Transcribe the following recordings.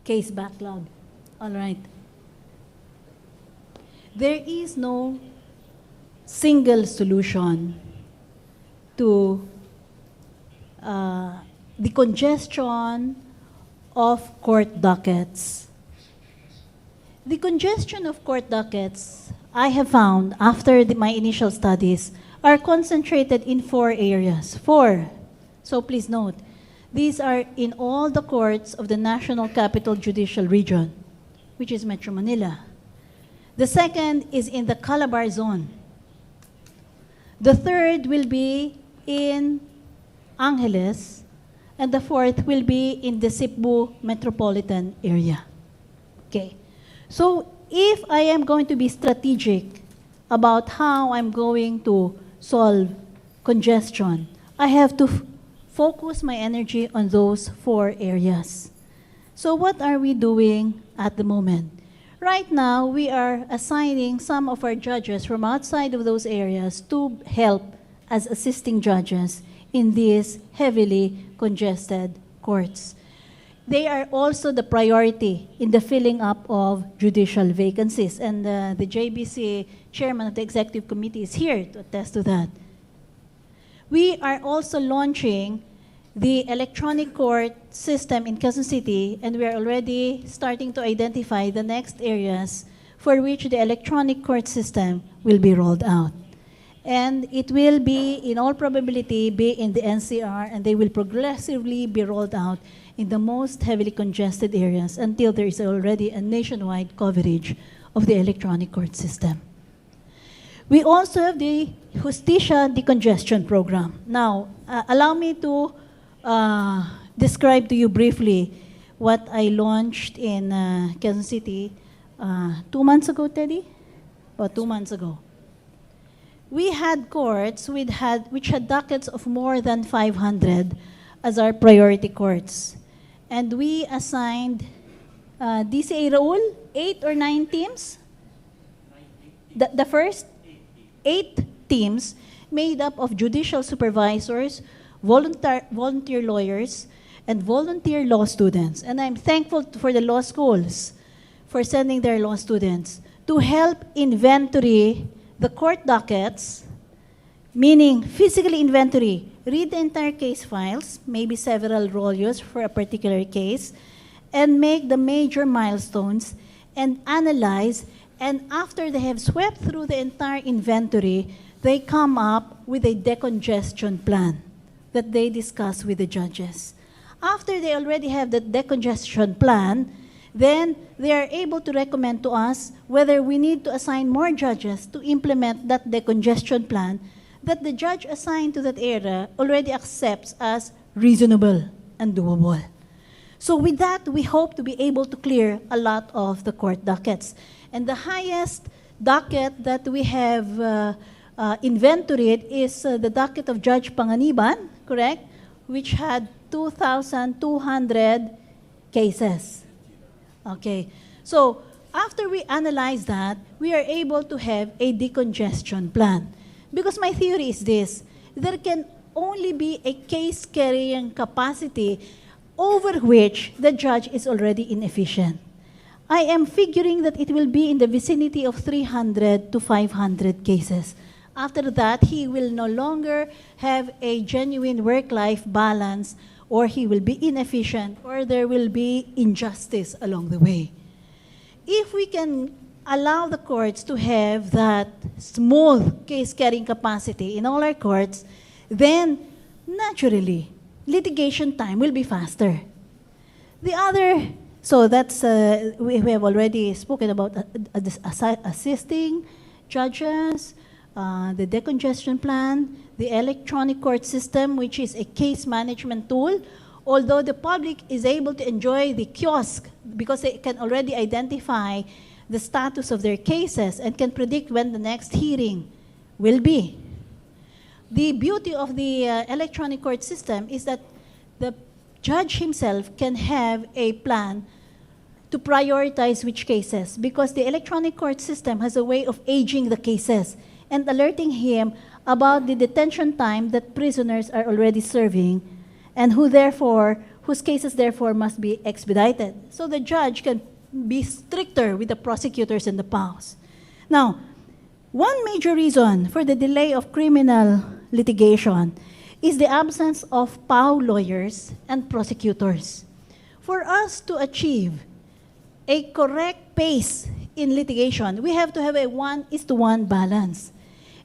case backlog. All right. There is no single solution to the congestion of court dockets. The congestion of court dockets, I have found after my initial studies, are concentrated in 4 areas. 4. So please note, these are in all the courts of the National Capital Judicial Region, which is Metro Manila. The second is in the Calabar Zone. The third will be in Angeles, and the fourth will be in the Cebu metropolitan area. Okay. So if I am going to be strategic about how I'm going to solve congestion, I have to focus my energy on those 4 areas. So what are we doing at the moment? Right now, we are assigning some of our judges from outside of those areas to help as assisting judges in these heavily congested courts. They are also the priority in the filling up of judicial vacancies. And the JBC chairman of the executive committee is here to attest to that. We are also launching the electronic court system in Quezon City, and we are already starting to identify the next areas for which the electronic court system will be rolled out. And it will be, in all probability, be in the NCR, and they will progressively be rolled out in the most heavily congested areas until there is already a nationwide coverage of the electronic court system. We also have the Justicia Decongestion Program. Now, allow me to describe to you briefly what I launched in Quezon City 2 months ago, Teddy? Or 2 months ago. We had courts which had dockets of more than 500 as our priority courts. And we assigned DCA Raul, 8 or 9 teams? The first 8 teams made up of judicial supervisors, volunteer lawyers, and volunteer law students. And I'm thankful for the law schools for sending their law students to help inventory the court dockets, meaning physically inventory, read the entire case files, maybe several rolos for a particular case, and make the major milestones and analyze. And after they have swept through the entire inventory, they come up with a decongestion plan that they discuss with the judges. After they already have the decongestion plan, then they are able to recommend to us whether we need to assign more judges to implement that decongestion plan that the judge assigned to that area already accepts as reasonable and doable. So with that, we hope to be able to clear a lot of the court dockets. And the highest docket that we have inventoried is the docket of Judge Panganiban, correct? Which had 2,200 cases. Okay, so after we analyze that, we are able to have a decongestion plan. Because my theory is this, there can only be a case carrying capacity over which the judge is already inefficient. I am figuring that it will be in the vicinity of 300 to 500 cases. After that, he will no longer have a genuine work-life balance, or he will be inefficient, or there will be injustice along the way. If we can allow the courts to have that smooth case-carrying capacity in all our courts, then naturally, litigation time will be faster. The other, so that's, we have already spoken about assisting judges, the decongestion plan, the electronic court system, which is a case management tool. Although the public is able to enjoy the kiosk because they can already identify the status of their cases and can predict when the next hearing will be. The beauty of the electronic court system is that the judge himself can have a plan to prioritize which cases, because the electronic court system has a way of aging the cases and alerting him about the detention time that prisoners are already serving, and who therefore whose cases therefore must be expedited. So the judge can be stricter with the prosecutors and the PAOs. Now, one major reason for the delay of criminal litigation is the absence of PAO lawyers and prosecutors. For us to achieve a correct pace in litigation, we have to have a 1:1 balance.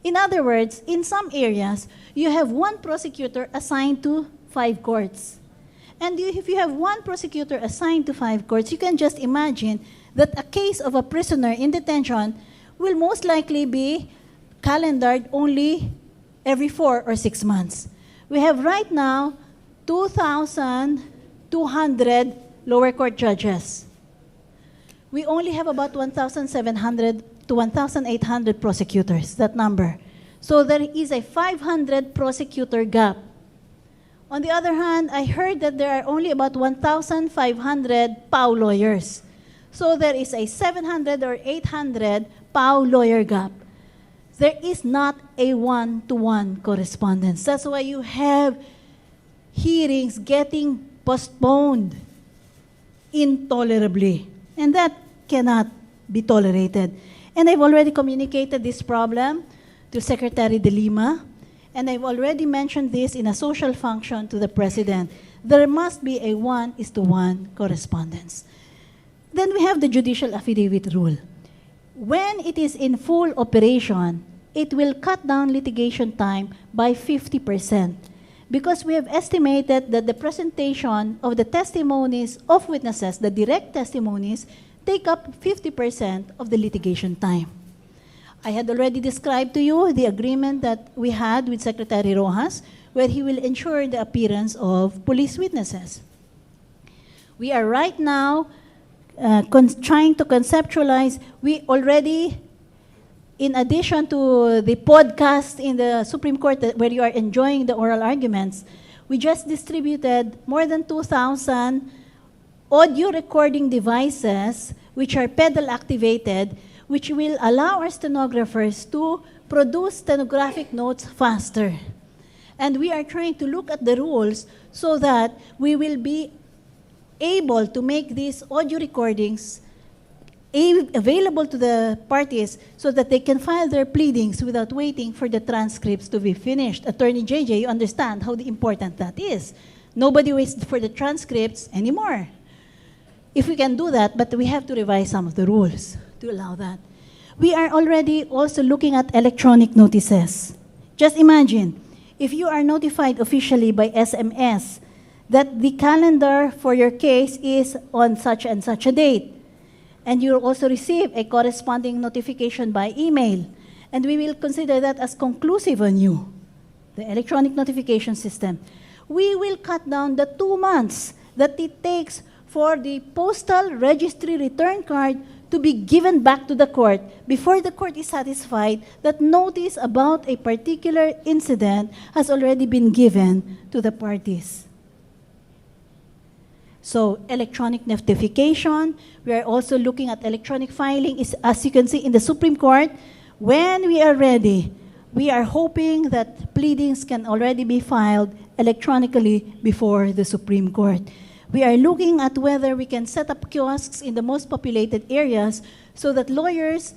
In other words, in some areas, you have one prosecutor assigned to 5 courts. And if you have one prosecutor assigned to 5 courts, you can just imagine that a case of a prisoner in detention will most likely be calendared only every 4 or 6 months. We have right now 2,200 lower court judges. We only have about 1,700 to 1,800 prosecutors, that number. So there is a 500 prosecutor gap. On the other hand, I heard that there are only about 1,500 PAO lawyers. So there is a 700 or 800 PAO lawyer gap. There is not a 1-to-1 correspondence. That's why you have hearings getting postponed intolerably. And that cannot be tolerated. And I've already communicated this problem to Secretary De Lima, and I've already mentioned this in a social function to the President. There must be a 1:1 correspondence. Then we have the judicial affidavit rule. When it is in full operation, it will cut down litigation time by 50%, because we have estimated that the presentation of the testimonies of witnesses, the direct testimonies, take up 50% of the litigation time. I had already described to you the agreement that we had with Secretary Rojas, where he will ensure the appearance of police witnesses. We are right now trying to conceptualize. We already, in addition to the podcast in the Supreme Court where you are enjoying the oral arguments, we just distributed more than 2,000 audio recording devices which are pedal activated, which will allow our stenographers to produce stenographic notes faster. And we are trying to look at the rules so that we will be able to make these audio recordings available to the parties so that they can file their pleadings without waiting for the transcripts to be finished. Attorney JJ, you understand how important that is. Nobody waits for the transcripts anymore. If we can do that, but we have to revise some of the rules to allow that. We are already also looking at electronic notices. Just imagine, if you are notified officially by SMS that the calendar for your case is on such and such a date, and you also receive a corresponding notification by email, and we will consider that as conclusive on you, the electronic notification system, we will cut down the 2 months that it takes for the postal registry return card to be given back to the court before the court is satisfied that notice about a particular incident has already been given to the parties. So electronic notification, we are also looking at electronic filing. As you can see in the Supreme Court, when we are ready, we are hoping that pleadings can already be filed electronically before the Supreme Court. We are looking at whether we can set up kiosks in the most populated areas so that lawyers,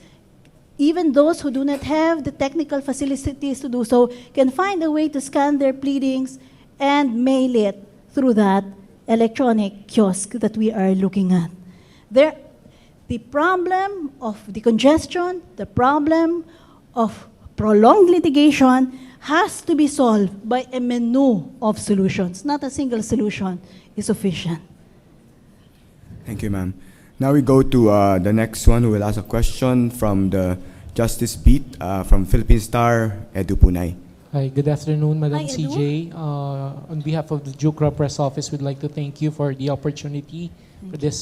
even those who do not have the technical facilities to do so, can find a way to scan their pleadings and mail it through that electronic kiosk that we are looking at. The problem of the congestion, the problem of prolonged litigation has to be solved by a menu of solutions. Not a single solution is sufficient. Thank you, ma'am. Now we go to the next one who will ask a question from the Justice Beat from Philippine Star, Edu Punay. Hi, good afternoon, Madam Hi, Edu. CJ. On behalf of the Jukra Press Office, we'd like to thank you for the opportunity for this